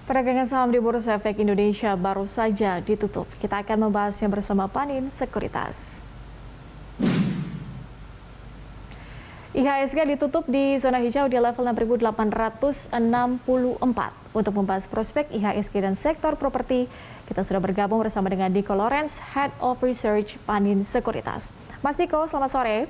Perdagangan saham di Bursa Efek Indonesia baru saja ditutup. Kita akan membahasnya bersama Panin Sekuritas. IHSG ditutup di zona hijau di level 6.864. Untuk membahas prospek IHSG dan sektor properti, kita sudah bergabung bersama dengan Diko Lorenz, Head of Research Panin Sekuritas. Mas Diko, selamat sore.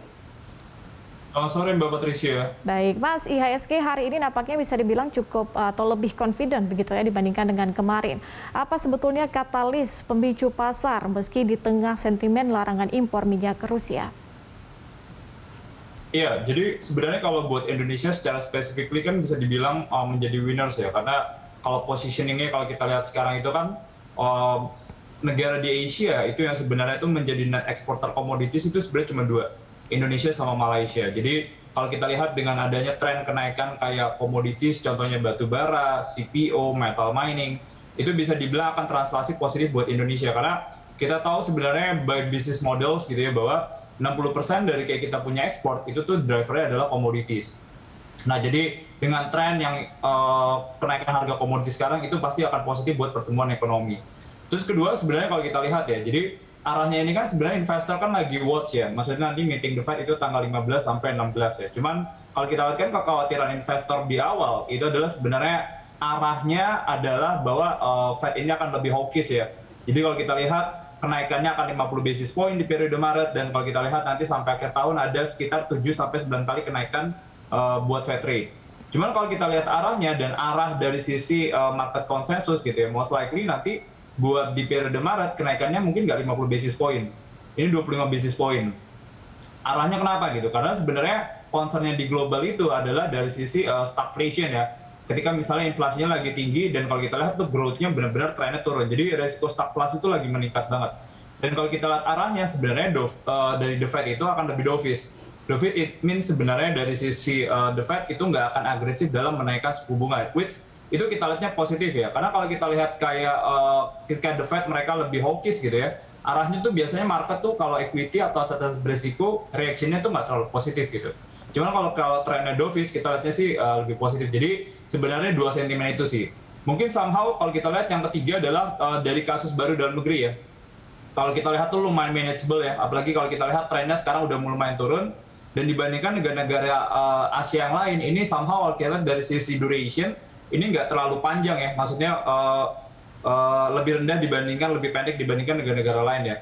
Selamat sore Mbak Patricia. Baik, Mas, IHSG hari ini nampaknya bisa dibilang cukup atau lebih confident begitu ya dibandingkan dengan kemarin. Apa sebetulnya katalis pemicu pasar meski di tengah sentimen larangan impor minyak ke Rusia? Iya, jadi sebenarnya kalau buat Indonesia secara spesifikly kan bisa dibilang menjadi winners ya, karena kalau positioningnya kalau kita lihat sekarang itu kan negara di Asia itu yang sebenarnya itu menjadi net exporter komoditis itu sebenarnya cuma dua, Indonesia sama Malaysia. Jadi kalau kita lihat dengan adanya tren kenaikan kayak komoditis, contohnya batu bara, CPO, metal mining, itu bisa dibilang akan translasi positif buat Indonesia karena kita tahu sebenarnya by business models gitu ya bahwa 60% dari kayak kita punya ekspor itu tuh drivernya adalah komoditis. Nah jadi dengan tren yang kenaikan harga komoditis sekarang itu pasti akan positif buat pertumbuhan ekonomi. Terus kedua sebenarnya kalau kita lihat ya, jadi arahnya ini kan sebenarnya investor kan lagi watch ya, maksudnya nanti meeting the Fed itu tanggal 15 sampai 16 ya. Cuman kalau kita lihat kan kekhawatiran investor di awal itu adalah sebenarnya arahnya adalah bahwa Fed ini akan lebih hawkish ya. Jadi kalau kita lihat kenaikannya akan 50 basis point di periode Maret, dan kalau kita lihat nanti sampai akhir tahun ada sekitar 7 sampai 9 kali kenaikan buat Fed rate. Cuman kalau kita lihat arahnya dan arah dari sisi market konsensus gitu ya, most likely nanti buat di periode Maret kenaikannya mungkin nggak 50 basis point, ini 25 basis point. Arahnya kenapa gitu? Karena sebenarnya concernnya di global itu adalah dari sisi stagflation ya. Ketika misalnya inflasinya lagi tinggi dan kalau kita lihat tuh growth-nya benar-benar trennya turun. Jadi resiko stagflasi itu lagi meningkat banget. Dan kalau kita lihat arahnya sebenarnya dari The Fed itu akan lebih dovish. Dovish it means sebenarnya dari sisi The Fed itu nggak akan agresif dalam menaikkan suku bunga, which itu kita lihatnya positif ya. Karena kalau kita lihat kayak ketika The Fed mereka lebih hawkish gitu ya, arahnya tuh biasanya market tuh kalau equity atau aset beresiko reaksinya tuh nggak terlalu positif gitu. Cuman kalau trennya dovish kita lihatnya sih lebih positif. Jadi sebenarnya dua sentimen itu sih. Mungkin somehow kalau kita lihat yang ketiga adalah dari kasus baru dalam negeri ya. Kalau kita lihat tuh lumayan manageable ya. Apalagi kalau kita lihat trennya sekarang udah lumayan turun. Dan dibandingkan negara-negara Asia yang lain, ini somehow kalau kita lihat dari sisi duration, ini nggak terlalu panjang ya. Maksudnya lebih rendah dibandingkan, lebih pendek dibandingkan negara-negara lain ya.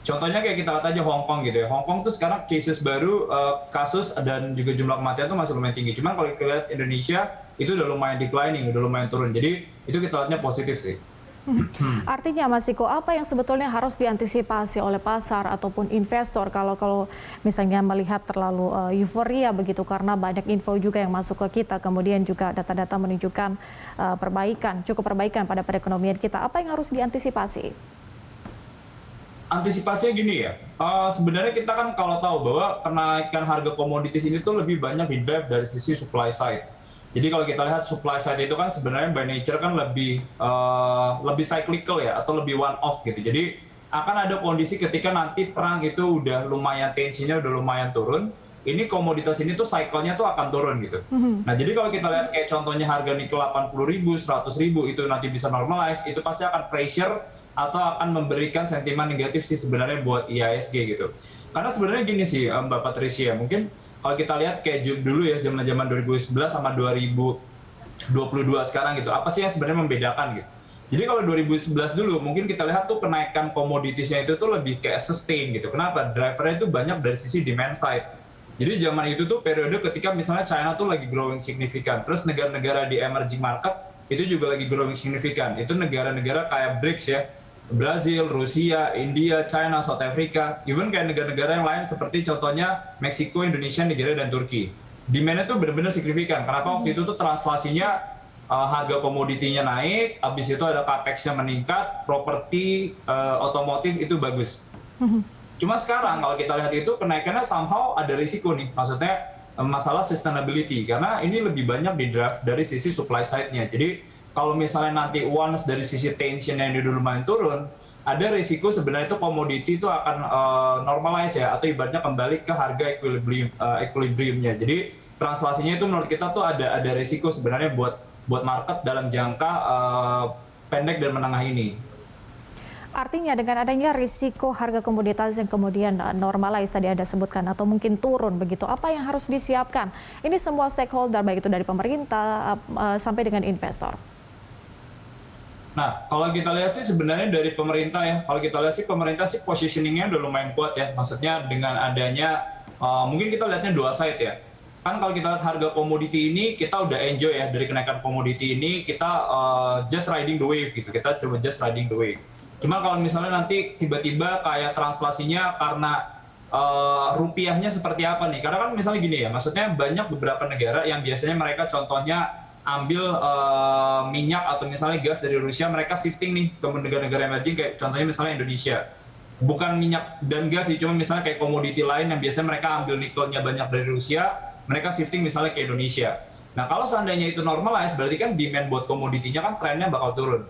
Contohnya kayak kita lihat aja Hong Kong gitu ya. Hong Kong tuh sekarang cases baru, kasus dan juga jumlah kematian tuh masih lumayan tinggi. Cuman kalau kita lihat Indonesia itu udah lumayan declining, udah lumayan turun. Jadi itu kita lihatnya positif sih. Artinya Mas Diko, apa yang sebetulnya harus diantisipasi oleh pasar ataupun investor kalau misalnya melihat terlalu euforia begitu karena banyak info juga yang masuk ke kita, kemudian juga data-data menunjukkan cukup perbaikan pada perekonomian kita. Apa yang harus diantisipasi? Antisipasinya gini ya, sebenarnya kita kan kalau tahu bahwa kenaikan harga komoditis ini tuh lebih banyak di-drive dari sisi supply side. Jadi kalau kita lihat supply side itu kan sebenarnya by nature kan lebih cyclical ya, atau lebih one off gitu. Jadi akan ada kondisi ketika nanti perang itu udah lumayan tensinya udah lumayan turun, ini komoditas ini tuh cycle-nya tuh akan turun gitu. Nah jadi kalau kita lihat kayak contohnya harga nikel 80.000, 100.000 itu nanti bisa normalize, itu pasti akan pressure atau akan memberikan sentimen negatif sih sebenarnya buat IHSG gitu. Karena sebenarnya gini sih Mbak Patricia, mungkin kalau kita lihat kayak dulu ya zaman-zaman 2011 sama 2022 sekarang gitu, apa sih yang sebenarnya membedakan gitu. Jadi kalau 2011 dulu mungkin kita lihat tuh kenaikan komoditisnya itu tuh lebih kayak sustain gitu. Kenapa? Drivernya itu banyak dari sisi demand side. Jadi zaman itu tuh periode ketika misalnya China tuh lagi growing signifikan, terus negara-negara di emerging market itu juga lagi growing signifikan. Itu negara-negara kayak BRICS ya, Brazil, Rusia, India, China, South Africa, even kayak negara-negara yang lain seperti contohnya Meksiko, Indonesia, Nigeria, dan Turki. Demand-nya tuh benar-benar signifikan. Kenapa waktu itu tuh translasinya harga komoditinya naik, habis itu ada capex-nya meningkat, properti, otomotif itu bagus. Cuma sekarang kalau kita lihat itu kenaikannya somehow ada risiko nih, maksudnya masalah sustainability, karena ini lebih banyak di drive dari sisi supply side-nya. Jadi kalau misalnya nanti once dari sisi tension yang udah lumayan turun, ada risiko sebenarnya itu komoditi itu akan normalize ya, atau ibaratnya kembali ke harga equilibrium-nya. Jadi translasinya itu menurut kita tuh ada risiko sebenarnya buat buat market dalam jangka pendek dan menengah ini. Artinya dengan adanya risiko harga komoditas yang kemudian normalize tadi Anda sebutkan atau mungkin turun begitu, apa yang harus disiapkan? Ini semua stakeholder baik itu dari pemerintah sampai dengan investor. Nah, kalau kita lihat sih sebenarnya dari pemerintah ya, kalau kita lihat sih pemerintah sih positioningnya udah lumayan kuat ya. Maksudnya dengan adanya, mungkin kita lihatnya dua side ya. Kan kalau kita lihat harga komoditi ini, kita udah enjoy ya dari kenaikan komoditi ini, kita just riding the wave gitu. Kita coba just riding the wave. Cuma kalau misalnya nanti tiba-tiba kayak translasinya karena rupiahnya seperti apa nih? Karena kan misalnya gini ya, maksudnya banyak beberapa negara yang biasanya mereka contohnya ambil minyak atau misalnya gas dari Rusia, mereka shifting nih ke negara-negara emerging kayak contohnya misalnya Indonesia. Bukan minyak dan gas sih, cuma misalnya kayak komoditi lain yang biasanya mereka ambil nikelnya banyak dari Rusia, mereka shifting misalnya ke Indonesia. Nah kalau seandainya itu normalize, berarti kan demand buat komoditinya kan trennya bakal turun.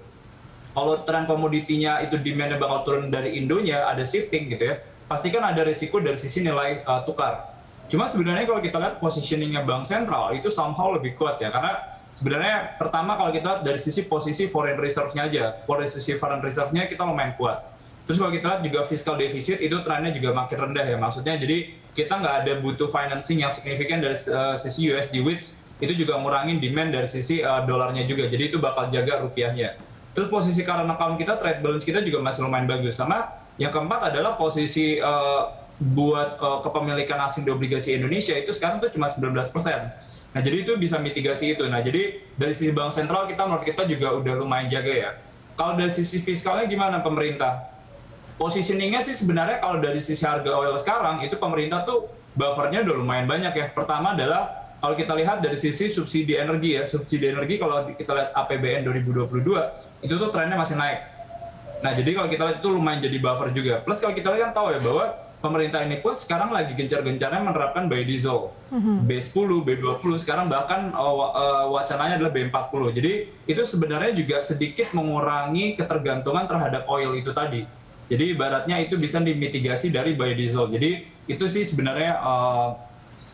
Kalau tren komoditinya itu demand-nya bakal turun dari Indonya, ada shifting gitu ya, pasti kan ada risiko dari sisi nilai tukar. Cuma sebenarnya kalau kita lihat positioning-nya Bank Sentral itu somehow lebih kuat ya, karena sebenarnya pertama kalau kita lihat dari sisi posisi foreign reserve-nya aja, posisi foreign reserve-nya kita lumayan kuat. Terus kalau kita lihat juga fiscal deficit itu trennya juga makin rendah ya, maksudnya jadi kita nggak ada butuh financing yang signifikan dari sisi USD, which itu juga ngurangin demand dari sisi dolarnya juga, jadi itu bakal jaga rupiahnya. Terus posisi current account kita, trade balance kita juga masih lumayan bagus. Sama yang keempat adalah posisi buat kepemilikan asing di obligasi Indonesia itu sekarang tuh cuma 19%. Nah jadi itu bisa mitigasi itu. Nah jadi dari sisi Bank Sentral kita menurut kita juga udah lumayan jaga ya. Kalau dari sisi fiskalnya gimana pemerintah? Positioningnya sih sebenarnya kalau dari sisi harga oil sekarang itu pemerintah tuh buffernya udah lumayan banyak ya. Pertama adalah kalau kita lihat dari sisi subsidi energi ya, subsidi energi kalau kita lihat APBN 2022 itu tuh trennya masih naik. Nah jadi kalau kita lihat itu lumayan jadi buffer juga. Plus kalau kita lihat kan tahu ya bahwa pemerintah ini pun sekarang lagi gencar-gencarnya menerapkan biodiesel, B10, B20, sekarang bahkan wacananya adalah B40. Jadi itu sebenarnya juga sedikit mengurangi ketergantungan terhadap oil itu tadi. Jadi ibaratnya itu bisa dimitigasi dari biodiesel. Jadi itu sih sebenarnya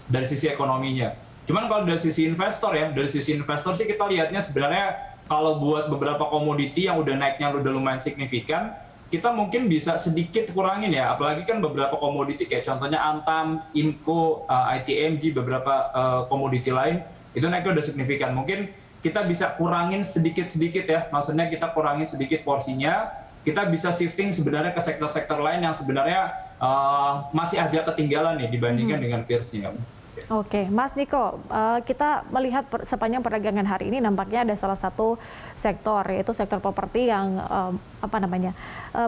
dari sisi ekonominya. Cuman kalau dari sisi investor ya, dari sisi investor sih kita lihatnya sebenarnya kalau buat beberapa komoditi yang udah naiknya udah lumayan signifikan, kita mungkin bisa sedikit kurangin ya. Apalagi kan beberapa komoditi kayak contohnya Antam, Inco, ITMG, beberapa komoditi lain, itu naiknya udah signifikan. Mungkin kita bisa kurangin sedikit-sedikit ya, maksudnya kita kurangin sedikit porsinya, kita bisa shifting sebenarnya ke sektor-sektor lain yang sebenarnya masih agak ketinggalan nih dibandingkan dengan peers-nya. Oke, Mas Niko, kita melihat sepanjang perdagangan hari ini nampaknya ada salah satu sektor yaitu sektor properti yang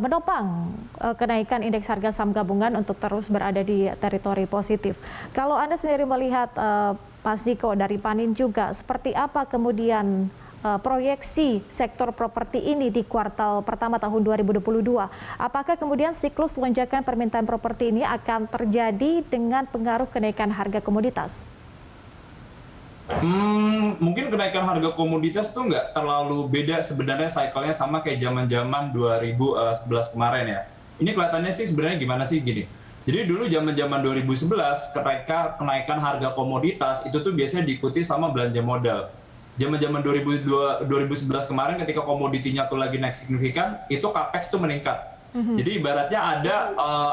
menopang kenaikan indeks harga saham gabungan untuk terus berada di teritori positif. Kalau Anda sendiri melihat Mas Niko dari Panin juga, seperti apa kemudian proyeksi sektor properti ini di kuartal pertama tahun 2022. Apakah kemudian siklus lonjakan permintaan properti ini akan terjadi dengan pengaruh kenaikan harga komoditas? Mungkin kenaikan harga komoditas tuh nggak terlalu beda sebenarnya cycle-nya sama kayak zaman-zaman 2011 kemarin ya. Ini kelihatannya sih sebenarnya gimana sih gini. Jadi dulu zaman-zaman 2011 ketika kenaikan harga komoditas itu tuh biasanya diikuti sama belanja modal. Zaman-zaman 2011 kemarin ketika komoditinya tuh lagi naik signifikan, itu capex tuh meningkat. Jadi ibaratnya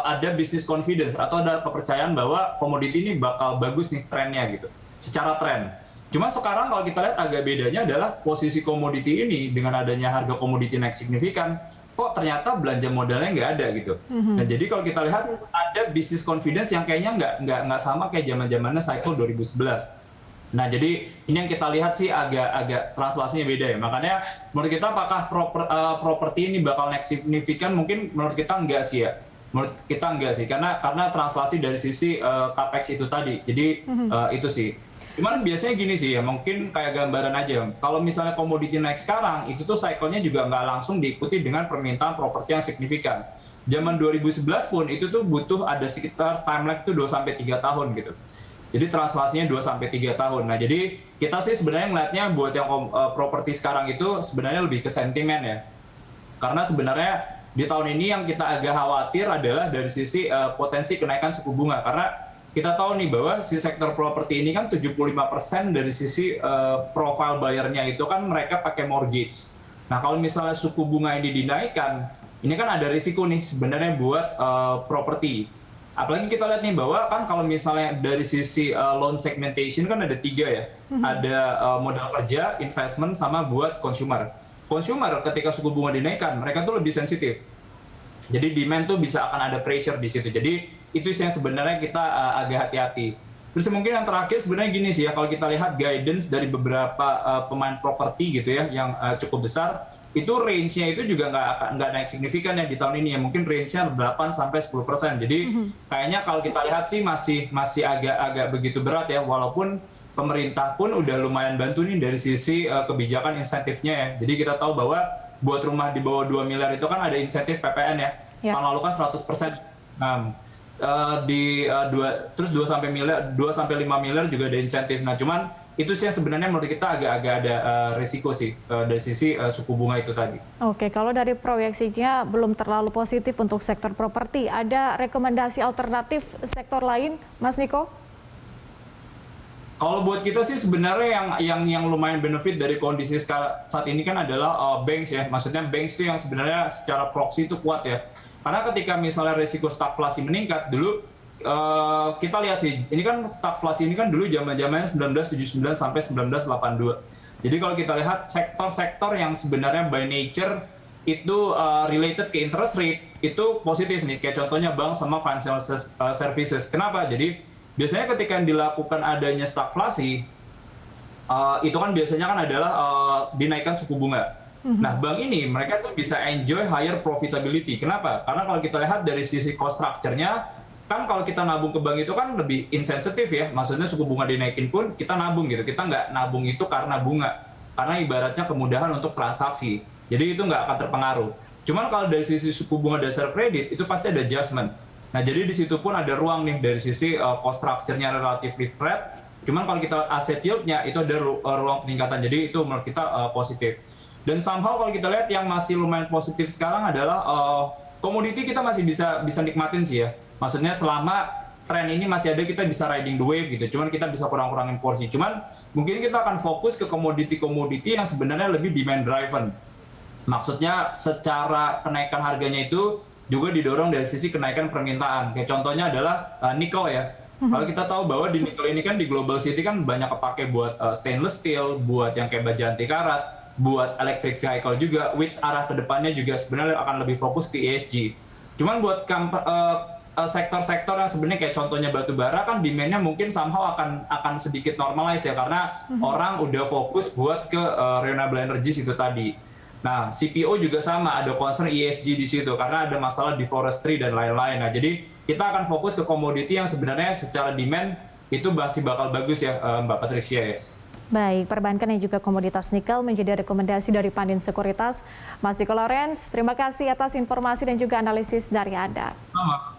ada business confidence atau ada kepercayaan bahwa komoditi ini bakal bagus nih trennya gitu, secara tren. Cuma sekarang kalau kita lihat agak bedanya adalah posisi komoditi ini dengan adanya harga komoditi naik signifikan, kok ternyata belanja modalnya nggak ada gitu. Nah jadi kalau kita lihat ada business confidence yang kayaknya nggak sama kayak zaman-zamannya cycle 2011. Nah, jadi ini yang kita lihat sih agak translasinya beda ya. Makanya menurut kita apakah properti ini bakal naik signifikan? Mungkin menurut kita enggak sih ya. Menurut kita enggak sih, karena translasi dari sisi capex itu tadi. Jadi itu sih. Cuman biasanya gini sih ya, mungkin kayak gambaran aja. Kalau misalnya komoditi naik sekarang, itu tuh cycle-nya juga nggak langsung diikuti dengan permintaan properti yang signifikan. Zaman 2011 pun itu tuh butuh ada sekitar time lag tuh 2-3 tahun gitu. Jadi translasinya 2-3 tahun. Nah, jadi kita sih sebenarnya melihatnya buat yang properti sekarang itu sebenarnya lebih ke sentimen ya. Karena sebenarnya di tahun ini yang kita agak khawatir adalah dari sisi potensi kenaikan suku bunga. Karena kita tahu nih bahwa si sektor properti ini kan 75% dari sisi profile bayarnya itu kan mereka pakai mortgage. Nah, kalau misalnya suku bunga ini dinaikkan, ini kan ada risiko nih sebenarnya buat properti. Apalagi kita lihat nih bahwa kan kalau misalnya dari sisi loan segmentation kan ada 3 ya. Ada modal kerja, investment, sama buat consumer. Consumer ketika suku bunga dinaikkan, mereka tuh lebih sensitif. Jadi demand tuh bisa akan ada pressure di situ. Jadi itu yang sebenarnya kita agak hati-hati. Terus mungkin yang terakhir sebenarnya gini sih ya, kalau kita lihat guidance dari beberapa pemain properti gitu ya, yang cukup besar, itu range-nya itu juga nggak naik signifikan ya di tahun ini ya, mungkin range-nya 8-10%. Jadi kayaknya kalau kita lihat sih masih agak begitu berat ya, walaupun pemerintah pun udah lumayan bantu nih dari sisi kebijakan insentifnya ya. Jadi kita tahu bahwa buat rumah di bawah 2 miliar itu kan ada insentif PPN ya. Tahun lalu kan 100%. Nah, terus 2 sampai 5 miliar juga ada insentif. Nah, cuman itu sih yang sebenarnya menurut kita agak ada resiko sih dari sisi suku bunga itu tadi. Oke, kalau dari proyeksinya belum terlalu positif untuk sektor properti, ada rekomendasi alternatif sektor lain, Mas Niko? Kalau buat kita sih sebenarnya yang lumayan benefit dari kondisi saat ini kan adalah banks ya. Maksudnya banks itu yang sebenarnya secara proxy itu kuat ya. Karena ketika misalnya risiko stagflasi meningkat, dulu kita lihat sih, ini kan stagflasi ini kan dulu zaman-zamannya 1979 sampai 1982. Jadi kalau kita lihat sektor-sektor yang sebenarnya by nature itu related ke interest rate, itu positif nih. Kayak contohnya bank sama financial services. Kenapa? Jadi biasanya ketika dilakukan adanya stagflasi, itu kan biasanya kan adalah dinaikkan suku bunga. Nah, bank ini mereka tuh bisa enjoy higher profitability. Kenapa? Karena kalau kita lihat dari sisi cost structure-nya, kan kalau kita nabung ke bank itu kan lebih insensitif ya. Maksudnya suku bunga dinaikin pun kita nabung gitu. Kita nggak nabung itu karena bunga. Karena ibaratnya kemudahan untuk transaksi. Jadi itu nggak akan terpengaruh. Cuman kalau dari sisi suku bunga dasar kredit, itu pasti ada adjustment. Nah, jadi di situ pun ada ruang nih dari sisi cost structure-nya relatively flat. Cuman kalau kita asset yield-nya itu ada ruang peningkatan. Jadi itu menurut kita positif. Dan somehow kalau kita lihat yang masih lumayan positif sekarang adalah komoditi kita masih bisa nikmatin sih ya. Maksudnya selama tren ini masih ada, kita bisa riding the wave gitu. Cuman kita bisa kurang-kurangin porsi. Cuman mungkin kita akan fokus ke komoditi-komoditi yang sebenarnya lebih demand driven. Maksudnya secara kenaikan harganya itu juga didorong dari sisi kenaikan permintaan. Kayak contohnya adalah nikel ya. Kalau kita tahu bahwa di nikel ini kan di Global City kan banyak kepake buat stainless steel, buat yang kayak baja anti karat, buat electric vehicle juga, which arah kedepannya juga sebenarnya akan lebih fokus ke ESG. Cuman buat sektor-sektor yang sebenarnya kayak contohnya batu bara kan demand-nya mungkin somehow akan sedikit normalize ya, karena orang udah fokus buat ke renewable energies itu tadi. Nah, CPO juga sama, ada concern ESG di situ karena ada masalah deforestry dan lain-lain. Nah, jadi kita akan fokus ke komoditi yang sebenarnya secara demand itu masih bakal bagus ya, Mbak Patricia ya. Baik, perbankan dan juga komoditas nikel menjadi rekomendasi dari Pandin Sekuritas. Mas Niko Lawrence, terima kasih atas informasi dan juga analisis dari Anda. Sama.